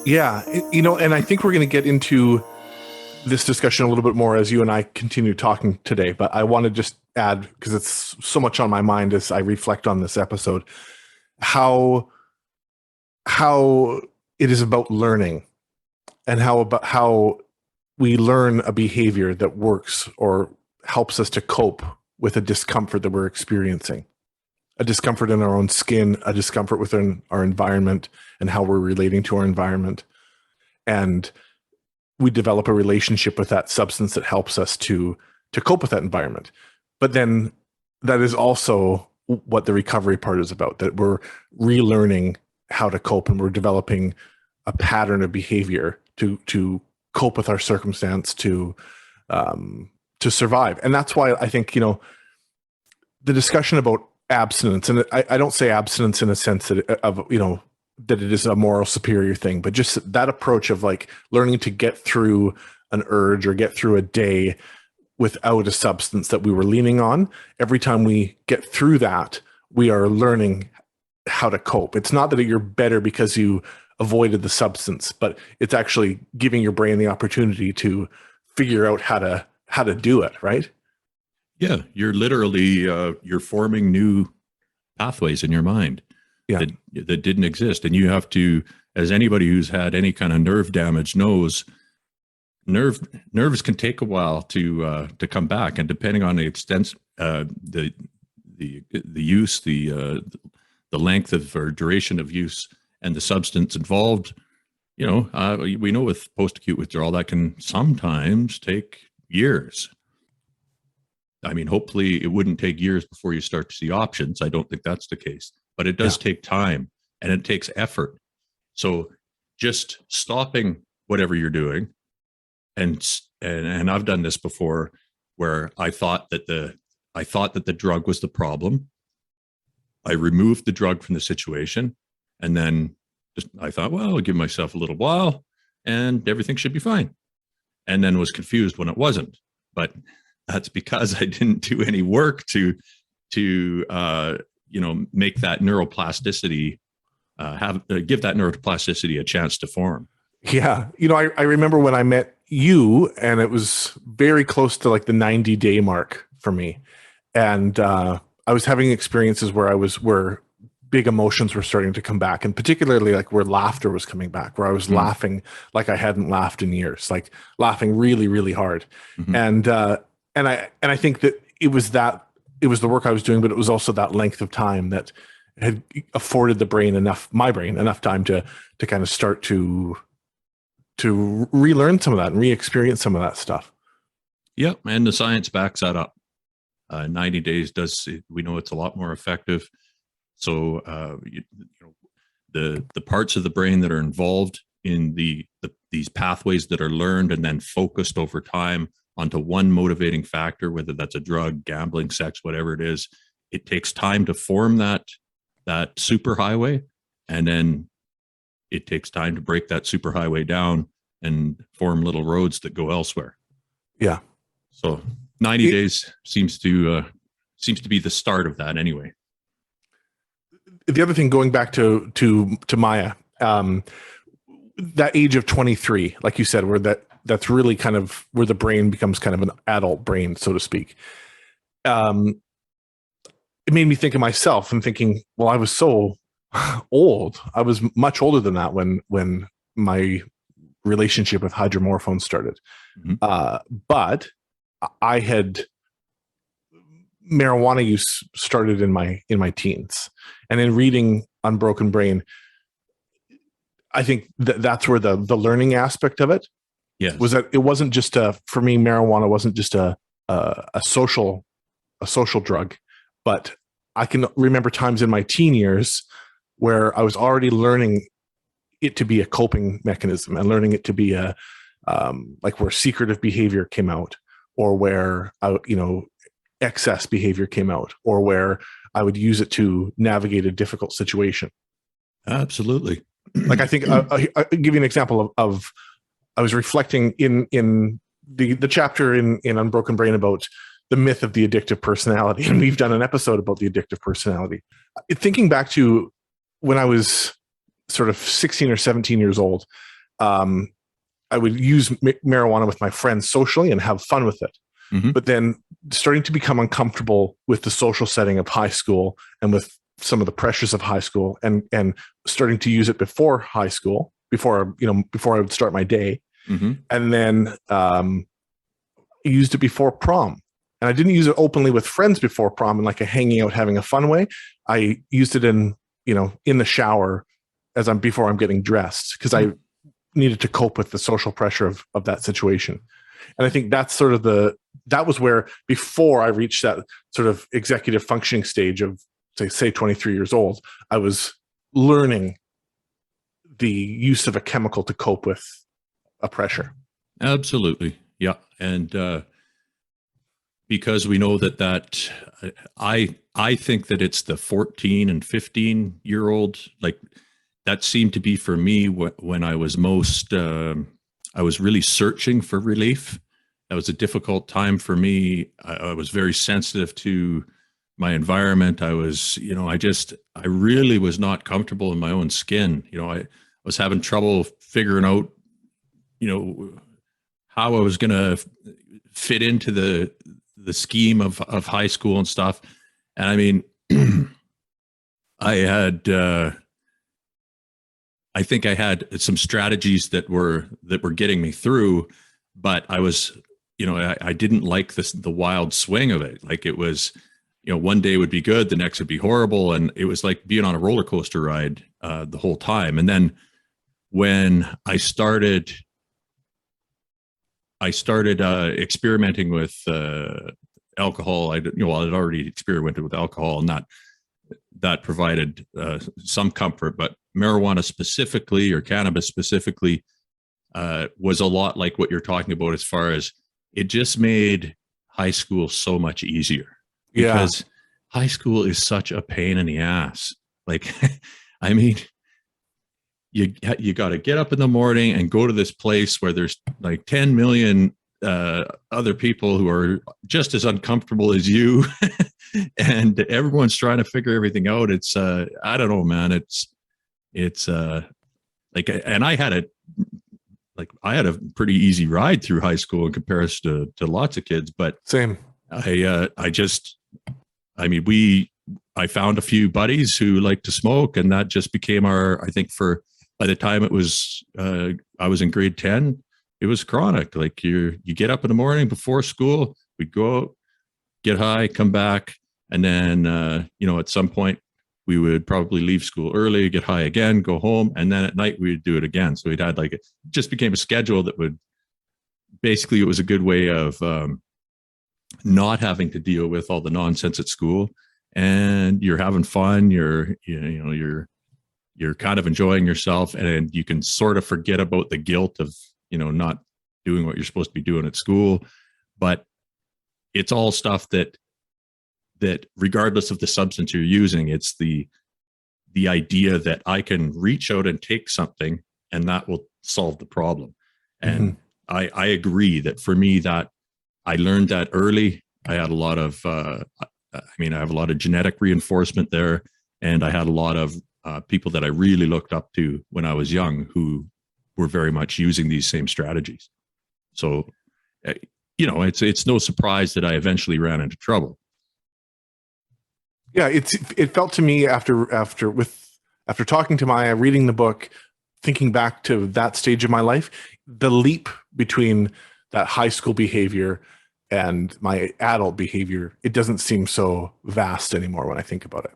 Yeah, and I think we're going to get into this discussion a little bit more as you and I continue talking today. But I want to just add, because it's so much on my mind as I reflect on this episode, how it is about learning, and how we learn a behavior that works or helps us to cope with a discomfort that we're experiencing, a discomfort in our own skin, a discomfort within our environment and how we're relating to our environment. And we develop a relationship with that substance that helps us to cope with that environment. But then that is also what the recovery part is about, that we're relearning how to cope, and we're developing a pattern of behavior to cope with our circumstance, to survive. And that's why I think, the discussion about abstinence, and I don't say abstinence in a sense that that it is a moral superior thing, but just that approach of like learning to get through an urge or get through a day without a substance that we were leaning on. Every time we get through that, we are learning how to cope. It's not that you're better because you avoided the substance, but it's actually giving your brain the opportunity to figure out how to do it, right? Yeah, you're literally you're forming new pathways in your mind that didn't exist, and you have to, as anybody who's had any kind of nerve damage knows, nerves can take a while to come back, and depending on the extent, the use, the length of or duration of use, and the substance involved, we know with post-acute withdrawal that can sometimes take years. I mean, hopefully it wouldn't take years before you start to see options. I don't think that's the case, but it does take time, and it takes effort. So just stopping whatever you're doing, and I've done this before, where I thought that the drug was the problem. I removed the drug from the situation, and then I thought, well, I'll give myself a little while and everything should be fine. And then was confused when it wasn't. But that's because I didn't do any work to make that neuroplasticity, give that neuroplasticity a chance to form. Yeah. I remember when I met you, and it was very close to like the 90-day mark for me. And I was having experiences where big emotions were starting to come back, and particularly like where laughter was coming back, where I was laughing like I hadn't laughed in years, like laughing really, really hard. Mm-hmm. And I think that it was the work I was doing, but it was also that length of time that had afforded my brain enough time to kind of start to relearn some of that and re-experience some of that stuff. Yeah, and the science backs that up. 90 days we know it's a lot more effective. So the parts of the brain that are involved in these pathways that are learned and then focused over time onto one motivating factor, whether that's a drug, gambling, sex, whatever it is, it takes time to form that superhighway, and then it takes time to break that superhighway down and form little roads that go elsewhere. Yeah. So 90 days seems to be the start of that anyway. The other thing, going back to Maia, that age of 23, like you said, where that's really kind of where the brain becomes kind of an adult brain, so to speak. It made me think of myself and thinking, well, I was so old. I was much older than that when my relationship with hydromorphone started. Mm-hmm. But I had marijuana use started in my teens, and in reading Unbroken Brain, I think that's where the learning aspect of it was, that it wasn't just for me, marijuana wasn't just a social drug, but I can remember times in my teen years where I was already learning it to be a coping mechanism, and learning it to be like where secretive behavior came out, or where excess behavior came out, or where I would use it to navigate a difficult situation. Absolutely. Like I think I'll give you an example of I was reflecting in the chapter in Unbroken Brain about the myth of the addictive personality, and we've done an episode about the addictive personality. Thinking back to when I was sort of 16 or 17 years old, I would use marijuana with my friends socially and have fun with it. Mm-hmm. But then starting to become uncomfortable with the social setting of high school and with some of the pressures of high school, and starting to use it before high school, before I would start my day. Mm-hmm. And then used it before prom. And I didn't use it openly with friends before prom in like a hanging out, having a fun way. I used it in the shower before I'm getting dressed, because I needed to cope with the social pressure of that situation. And I think that's sort of that was where, before I reached that sort of executive functioning stage of say 23 years old, I was learning the use of a chemical to cope with a pressure. Absolutely. Yeah. And because we know that I think that it's the 14 and 15-year-old, like, that seemed to be for me when I was most, I was really searching for relief. That was a difficult time for me. I was very sensitive to my environment. I was, I really was not comfortable in my own skin. I was having trouble figuring out, how I was going to fit into the scheme of high school and stuff. And I mean, I think I had some strategies that were getting me through, but I was, I didn't like the wild swing of it. Like, it was, one day would be good, the next would be horrible. And it was like being on a roller coaster ride the whole time. And then when I started experimenting with alcohol, I'd already experimented with alcohol, and that provided some comfort, but marijuana specifically, or cannabis specifically, was a lot like what you're talking about, as far as it just made high school so much easier. Because high school is such a pain in the ass. Like, I mean, you got to get up in the morning and go to this place where there's like 10 million other people who are just as uncomfortable as you. And everyone's trying to figure everything out. It's I don't know, man. It's like, and I had a pretty easy ride through high school in comparison to lots of kids. But same. I found a few buddies who like to smoke, and that just became by the time it was I was in grade 10, it was chronic. Like, you get up in the morning before school, we'd go out, get high, come back, and then at some point we would probably leave school early, get high again, go home, and then at night we would do it again. So we'd had it just became a schedule that would basically, it was a good way of not having to deal with all the nonsense at school, and you're having fun. You're kind of enjoying yourself, and you can sort of forget about the guilt of not doing what you're supposed to be doing at school. But it's all stuff that regardless of the substance you're using, it's the idea that I can reach out and take something, and that will solve the problem. And I agree that for me, that I learned that early. I had a lot of I have a lot of genetic reinforcement there, and I had a lot of people that I really looked up to when I was young who were very much using these same strategies. So, it's no surprise that I eventually ran into trouble. Yeah, it felt to me after talking to Maia, reading the book, thinking back to that stage of my life, the leap between that high school behavior and my adult behavior, it doesn't seem so vast anymore when I think about it.